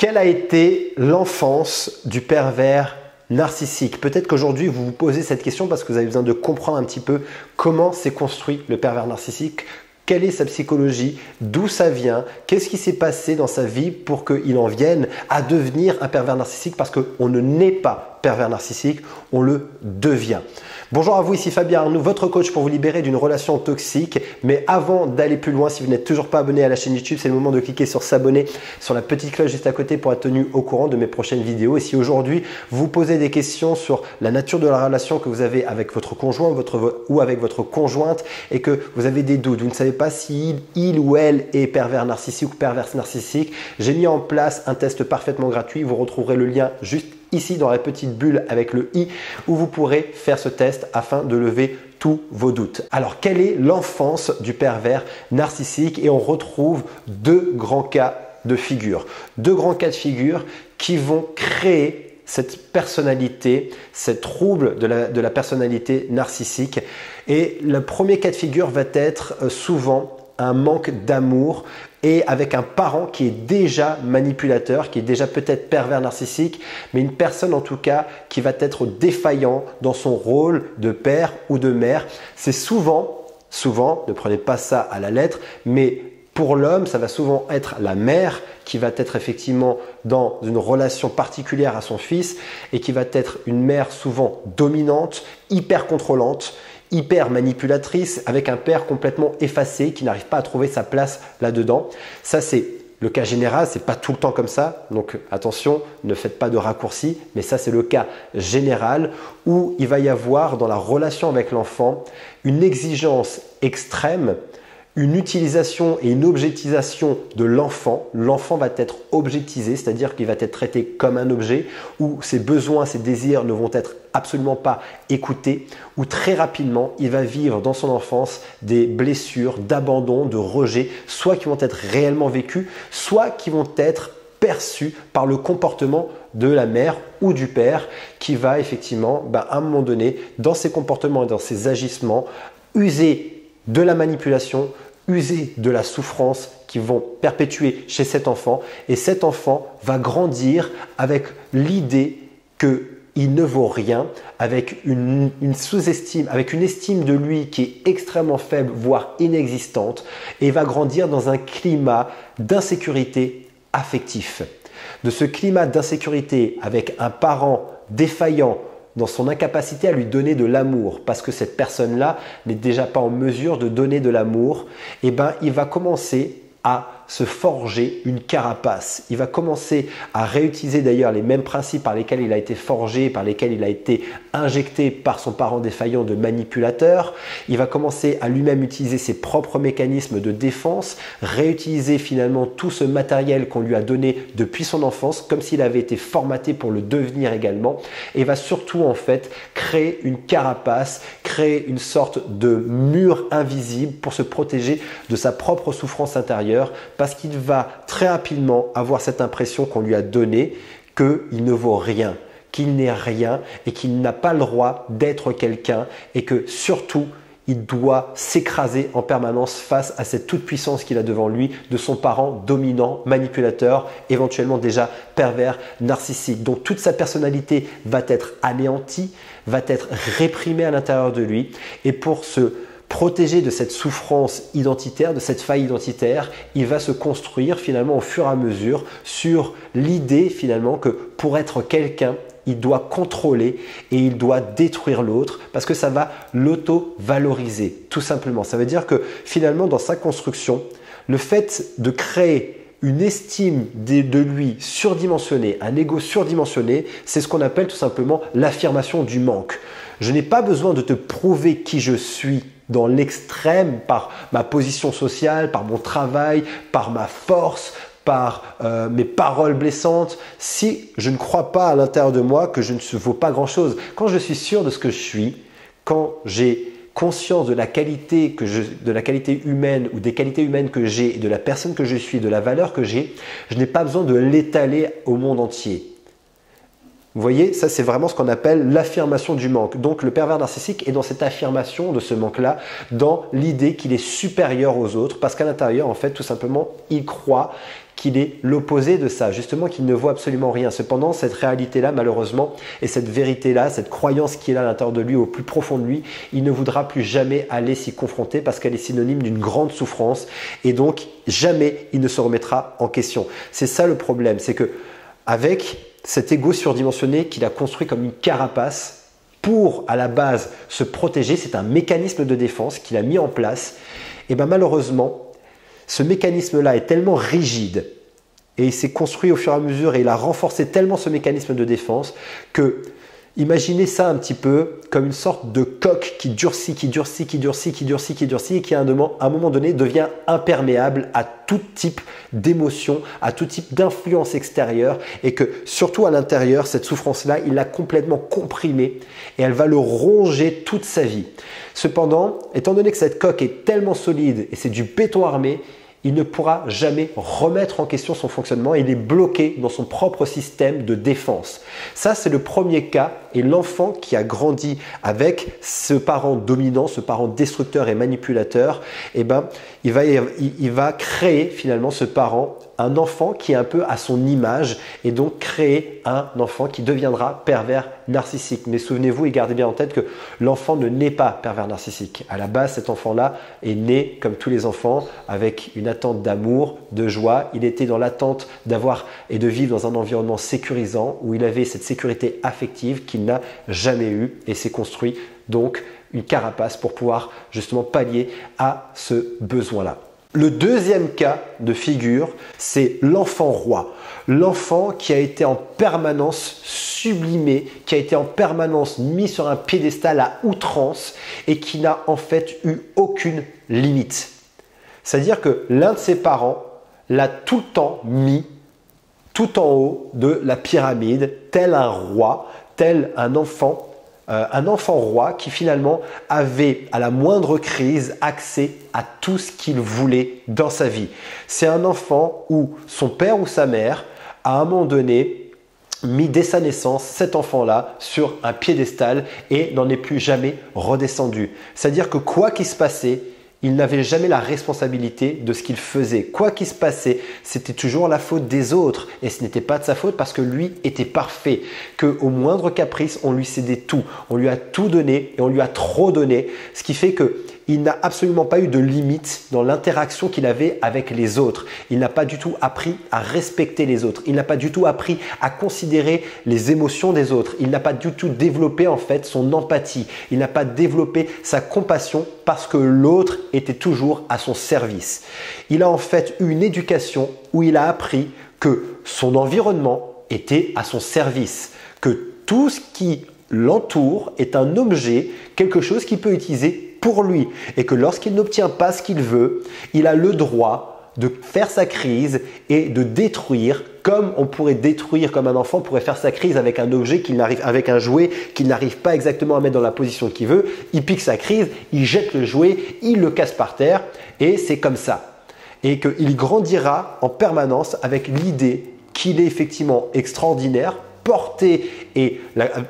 Quelle a été l'enfance du pervers narcissique? Peut-être qu'aujourd'hui vous vous posez cette question parce que vous avez besoin de comprendre un petit peu comment s'est construit le pervers narcissique, quelle est sa psychologie, d'où ça vient, qu'est-ce qui s'est passé dans sa vie pour qu'il en vienne à devenir un pervers narcissique, parce qu'on ne naît pas pervers narcissique, on le devient. Bonjour à vous, ici Fabien Arnoux, votre coach pour vous libérer d'une relation toxique. Mais avant d'aller plus loin, si vous n'êtes toujours pas abonné à la chaîne YouTube, c'est le moment de cliquer sur s'abonner, sur la petite cloche juste à côté pour être tenu au courant de mes prochaines vidéos. Et si aujourd'hui vous posez des questions sur la nature de la relation que vous avez avec votre conjoint ou avec votre conjointe et que vous avez des doutes, vous ne savez pas si il ou elle est pervers narcissique ou perverse narcissique, j'ai mis en place un test parfaitement gratuit. Vous retrouverez le lien juste ici dans la petite bulle avec le i où vous pourrez faire ce test afin de lever tous vos doutes. Alors, quelle est l'enfance du pervers narcissique? Et on retrouve deux grands cas de figure. Deux grands cas de figure qui vont créer cette personnalité, ces troubles de la personnalité narcissique. Et le premier cas de figure va être souvent un manque d'amour et avec un parent qui est déjà manipulateur, qui est déjà peut-être pervers narcissique, mais une personne en tout cas qui va être défaillant dans son rôle de père ou de mère. C'est souvent, ne prenez pas ça à la lettre, mais pour l'homme, ça va souvent être la mère qui va être effectivement dans une relation particulière à son fils et qui va être une mère souvent dominante, hyper contrôlante, hyper manipulatrice, avec un père complètement effacé qui n'arrive pas à trouver sa place là-dedans. Ça, c'est le cas général, c'est pas tout le temps comme ça. Donc attention, ne faites pas de raccourcis, mais ça, c'est le cas général où il va y avoir dans la relation avec l'enfant une exigence extrême, une utilisation et une objectisation de l'enfant. L'enfant va être objectisé, c'est-à-dire qu'il va être traité comme un objet où ses besoins, ses désirs ne vont être absolument pas écoutés, où très rapidement, il va vivre dans son enfance des blessures, d'abandon, de rejet, soit qui vont être réellement vécues, soit qui vont être perçues par le comportement de la mère ou du père qui va effectivement, à un moment donné, dans ses comportements et dans ses agissements, user de la manipulation, user de la souffrance qui vont perpétuer chez cet enfant. Et cet enfant va grandir avec l'idée qu'il ne vaut rien, avec une sous-estime, avec une estime de lui qui est extrêmement faible, voire inexistante, et va grandir dans un climat d'insécurité affectif. De ce climat d'insécurité avec un parent défaillant, dans son incapacité à lui donner de l'amour, parce que cette personne-là n'est déjà pas en mesure de donner de l'amour, il va commencer à se forger une carapace. Il va commencer à réutiliser d'ailleurs les mêmes principes par lesquels il a été forgé, par lesquels il a été injecté par son parent défaillant de manipulateur. Il va commencer à lui-même utiliser ses propres mécanismes de défense, réutiliser finalement tout ce matériel qu'on lui a donné depuis son enfance, comme s'il avait été formaté pour le devenir également, et va surtout en fait créer une carapace, créer une sorte de mur invisible pour se protéger de sa propre souffrance intérieure, parce qu'il va très rapidement avoir cette impression qu'on lui a donnée qu'il ne vaut rien, qu'il n'est rien et qu'il n'a pas le droit d'être quelqu'un et que surtout, il doit s'écraser en permanence face à cette toute-puissance qu'il a devant lui de son parent dominant, manipulateur, éventuellement déjà pervers, narcissique. Donc toute sa personnalité va être anéantie, va être réprimée à l'intérieur de lui, et pour se protégé de cette souffrance identitaire, de cette faille identitaire, il va se construire finalement au fur et à mesure sur l'idée finalement que pour être quelqu'un, il doit contrôler et il doit détruire l'autre parce que ça va l'auto-valoriser tout simplement. Ça veut dire que finalement dans sa construction, le fait de créer une estime de lui surdimensionnée, un ego surdimensionné, c'est ce qu'on appelle tout simplement l'affirmation du manque. Je n'ai pas besoin de te prouver qui je suis dans l'extrême par ma position sociale, par mon travail, par ma force, par mes paroles blessantes, si je ne crois pas à l'intérieur de moi que je ne vaux pas grand-chose. Quand je suis sûr de ce que je suis, quand j'ai conscience de la qualité humaine ou des qualités humaines que j'ai, de la personne que je suis, de la valeur que j'ai, je n'ai pas besoin de l'étaler au monde entier. Vous voyez, ça c'est vraiment ce qu'on appelle l'affirmation du manque. Donc le pervers narcissique est dans cette affirmation de ce manque-là, dans l'idée qu'il est supérieur aux autres, parce qu'à l'intérieur, en fait, tout simplement, il croit qu'il est l'opposé de ça, justement qu'il ne voit absolument rien. Cependant, cette réalité-là, malheureusement, et cette vérité-là, cette croyance qu'il a à l'intérieur de lui, au plus profond de lui, il ne voudra plus jamais aller s'y confronter parce qu'elle est synonyme d'une grande souffrance et donc jamais il ne se remettra en question. C'est ça le problème, c'est que avec cet ego surdimensionné qu'il a construit comme une carapace, pour, à la base, se protéger, c'est un mécanisme de défense qu'il a mis en place. Et bien malheureusement, ce mécanisme-là est tellement rigide et il s'est construit au fur et à mesure et il a renforcé tellement ce mécanisme de défense que, imaginez ça un petit peu comme une sorte de coque qui durcit, qui durcit, qui durcit, qui durcit, qui durcit et qui à un moment donné devient imperméable à tout type d'émotion, à tout type d'influence extérieure et que surtout à l'intérieur, cette souffrance-là, il l'a complètement comprimée et elle va le ronger toute sa vie. Cependant, étant donné que cette coque est tellement solide et c'est du béton armé, il ne pourra jamais remettre en question son fonctionnement. Il est bloqué dans son propre système de défense. Ça, c'est le premier cas. Et l'enfant qui a grandi avec ce parent dominant, ce parent destructeur et manipulateur, eh ben, il va créer finalement ce parent, un enfant qui est un peu à son image et donc créer un enfant qui deviendra pervers narcissique. Mais souvenez-vous et gardez bien en tête que l'enfant ne naît pas pervers narcissique. À la base, cet enfant-là est né comme tous les enfants avec une attente d'amour, de joie. Il était dans l'attente d'avoir et de vivre dans un environnement sécurisant où il avait cette sécurité affective qu'il n'a jamais eue et s'est construit donc une carapace pour pouvoir justement pallier à ce besoin-là. Le deuxième cas de figure, c'est l'enfant roi. L'enfant qui a été en permanence sublimé, qui a été en permanence mis sur un piédestal à outrance et qui n'a en fait eu aucune limite. C'est-à-dire que l'un de ses parents l'a tout le temps mis tout en haut de la pyramide, tel un roi, tel un enfant roi qui finalement avait à la moindre crise accès à tout ce qu'il voulait dans sa vie. C'est un enfant où son père ou sa mère, à un moment donné, mis dès sa naissance cet enfant-là sur un piédestal et n'en est plus jamais redescendu. C'est-à-dire que quoi qu'il se passait, il n'avait jamais la responsabilité de ce qu'il faisait. Quoi qu'il se passait, c'était toujours la faute des autres et ce n'était pas de sa faute parce que lui était parfait. Qu'au moindre caprice, on lui cédait tout. On lui a tout donné et on lui a trop donné. Ce qui fait qu'il n'a absolument pas eu de limite dans l'interaction qu'il avait avec les autres. Il n'a pas du tout appris à respecter les autres. Il n'a pas du tout appris à considérer les émotions des autres. Il n'a pas du tout développé en fait son empathie. Il n'a pas développé sa compassion parce que l'autre était toujours à son service. Il a en fait eu une éducation où il a appris que son environnement était à son service, que tout ce qui l'entoure est un objet, quelque chose qu'il peut utiliser pour lui et que lorsqu'il n'obtient pas ce qu'il veut, il a le droit de faire sa crise et de détruire comme on pourrait détruire, comme un enfant pourrait faire sa crise avec un objet avec un jouet qu'il n'arrive pas exactement à mettre dans la position qu'il veut. Il pique sa crise, il jette le jouet, il le casse par terre et c'est comme ça. Et qu'il grandira en permanence avec l'idée qu'il est effectivement extraordinaire, porté et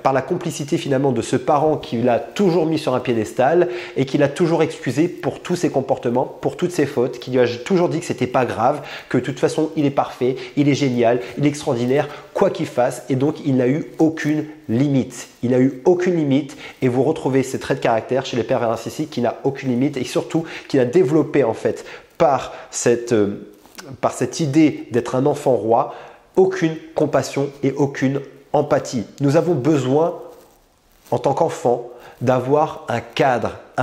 par la complicité finalement de ce parent qui l'a toujours mis sur un piédestal et qui l'a toujours excusé pour tous ses comportements, pour toutes ses fautes, qui lui a toujours dit que c'était pas grave, que de toute façon il est parfait, il est génial, il est extraordinaire, quoi qu'il fasse et donc il n'a eu aucune limite. Il n'a eu aucune limite et vous retrouvez ces traits de caractère chez les pervers narcissiques qui n'a aucune limite et surtout qui a développé en fait par cette idée d'être un enfant roi, aucune compassion et aucune empathie. Nous avons besoin, en tant qu'enfant, d'avoir un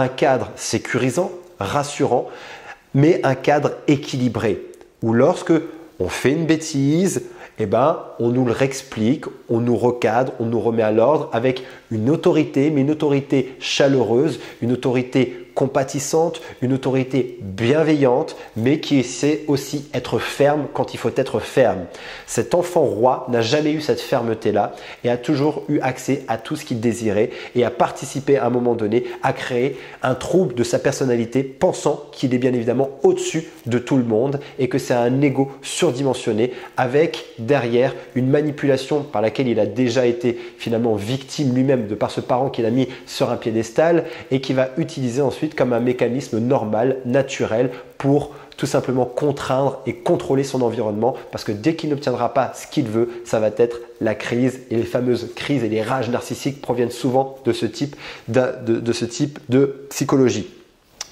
cadre sécurisant, rassurant, mais un cadre équilibré, où lorsque on fait une bêtise, eh ben, on nous le réexplique, on nous recadre, on nous remet à l'ordre avec une autorité, mais une autorité chaleureuse, une autorité compatissante, une autorité bienveillante, mais qui sait aussi être ferme quand il faut être ferme. Cet enfant roi n'a jamais eu cette fermeté-là et a toujours eu accès à tout ce qu'il désirait et a participé à un moment donné à créer un trouble de sa personnalité, pensant qu'il est bien évidemment au-dessus de tout le monde et que c'est un ego surdimensionné avec derrière une manipulation par laquelle il a déjà été finalement victime lui-même de par ce parent qu'il a mis sur un piédestal et qui va utiliser ensuite comme un mécanisme normal, naturel pour tout simplement contraindre et contrôler son environnement parce que dès qu'il n'obtiendra pas ce qu'il veut, ça va être la crise. Et les fameuses crises et les rages narcissiques proviennent souvent de ce type de psychologie.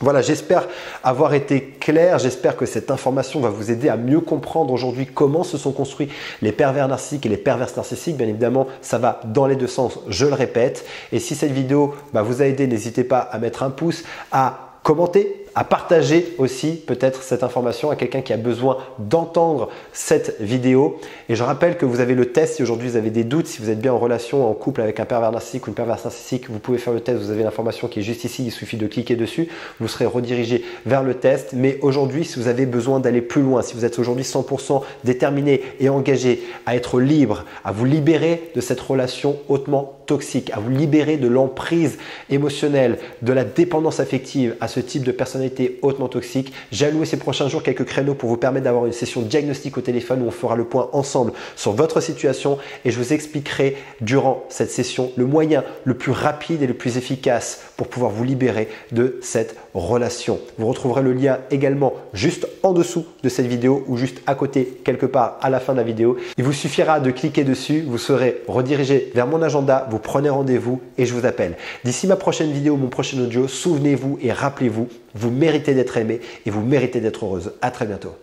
Voilà, j'espère avoir été clair, j'espère que cette information va vous aider à mieux comprendre aujourd'hui comment se sont construits les pervers narcissiques et les perverses narcissiques. Bien évidemment, ça va dans les deux sens, je le répète. Et si cette vidéo vous a aidé, n'hésitez pas à mettre un pouce, à commenter, à partager aussi peut-être cette information à quelqu'un qui a besoin d'entendre cette vidéo. Et je rappelle que vous avez le test si aujourd'hui vous avez des doutes, si vous êtes bien en relation, en couple avec un pervers narcissique ou une perverse narcissique, vous pouvez faire le test, vous avez l'information qui est juste ici, il suffit de cliquer dessus, vous serez redirigé vers le test. Mais aujourd'hui, si vous avez besoin d'aller plus loin, si vous êtes aujourd'hui 100% déterminé et engagé à être libre, à vous libérer de cette relation hautement toxique, à vous libérer de l'emprise émotionnelle, de la dépendance affective à ce type de personnalité hautement toxique, j'ai alloué ces prochains jours quelques créneaux pour vous permettre d'avoir une session diagnostic au téléphone où on fera le point ensemble sur votre situation et je vous expliquerai durant cette session le moyen le plus rapide et le plus efficace pour pouvoir vous libérer de cette relation. Vous retrouverez le lien également juste en dessous de cette vidéo ou juste à côté quelque part à la fin de la vidéo. Il vous suffira de cliquer dessus, vous serez redirigé vers mon agenda, vous prenez rendez-vous et je vous appelle. D'ici ma prochaine vidéo, mon prochain audio, souvenez-vous et rappelez-vous, vous méritez d'être aimé et vous méritez d'être heureuse. À très bientôt.